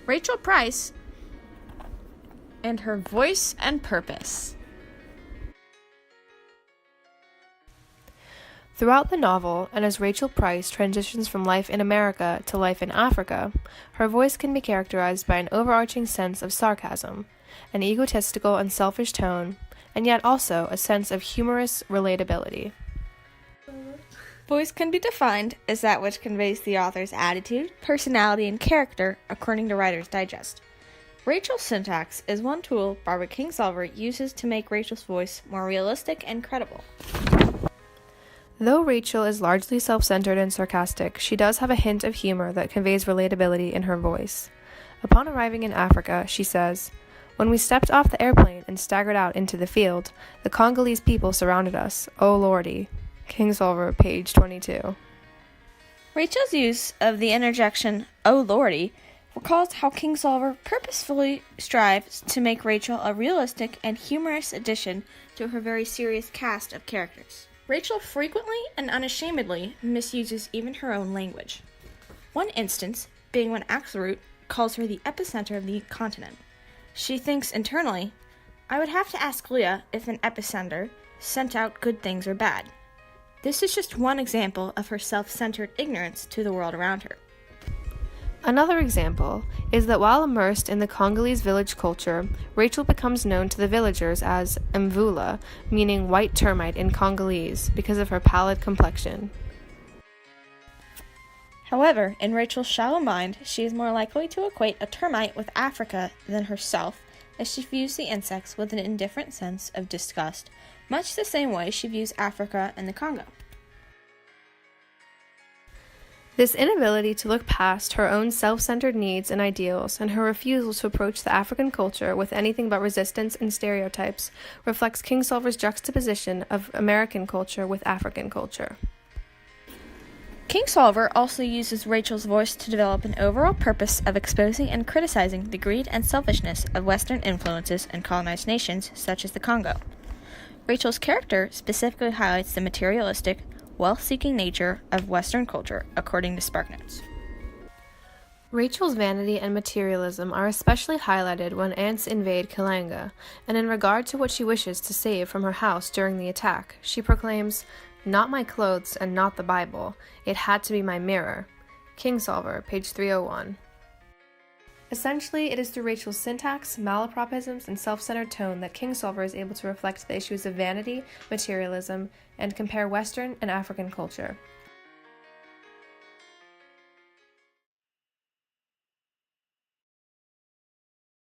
Rachel Price and her voice and purpose. Throughout the novel, and as Rachel Price transitions from life in America to life in Africa, her voice can be characterized by an overarching sense of sarcasm, an egotistical and selfish tone, and yet also a sense of humorous relatability. Voice can be defined as that which conveys the author's attitude, personality, and character, according to Writer's Digest. Rachel's syntax is one tool Barbara Kingsolver uses to make Rachel's voice more realistic and credible. Though Rachel is largely self-centered and sarcastic, she does have a hint of humor that conveys relatability in her voice. Upon arriving in Africa, she says, "When we stepped off the airplane and staggered out into the field, the Congolese people surrounded us. Oh lordy." Kingsolver, page 22. Rachel's use of the interjection, "Oh lordy," recalls how Kingsolver purposefully strives to make Rachel a realistic and humorous addition to her very serious cast of characters. Rachel frequently and unashamedly misuses even her own language. One instance being when Axelrod calls her the epicenter of the continent. She thinks internally, "I would have to ask Leah if an epicenter sent out good things or bad." This is just one example of her self-centered ignorance to the world around her. Another example is that while immersed in the Congolese village culture, Rachel becomes known to the villagers as Mvula, meaning white termite in Congolese, because of her pallid complexion. However, in Rachel's shallow mind, she is more likely to equate a termite with Africa than herself, as she views the insects with an indifferent sense of disgust, much the same way she views Africa and the Congo. This inability to look past her own self-centered needs and ideals, and her refusal to approach the African culture with anything but resistance and stereotypes, reflects Kingsolver's juxtaposition of American culture with African culture. Kingsolver also uses Rachel's voice to develop an overall purpose of exposing and criticizing the greed and selfishness of Western influences in colonized nations such as the Congo. Rachel's character specifically highlights the materialistic, wealth-seeking nature of Western culture, according to SparkNotes. Rachel's vanity and materialism are especially highlighted when ants invade Kalanga, and in regard to what she wishes to save from her house during the attack, she proclaims, "Not my clothes and not the Bible. It had to be my mirror." Kingsolver, page 301. Essentially, it is through Rachel's syntax, malapropisms, and self-centered tone that Kingsolver is able to reflect the issues of vanity, materialism, and compare Western and African culture.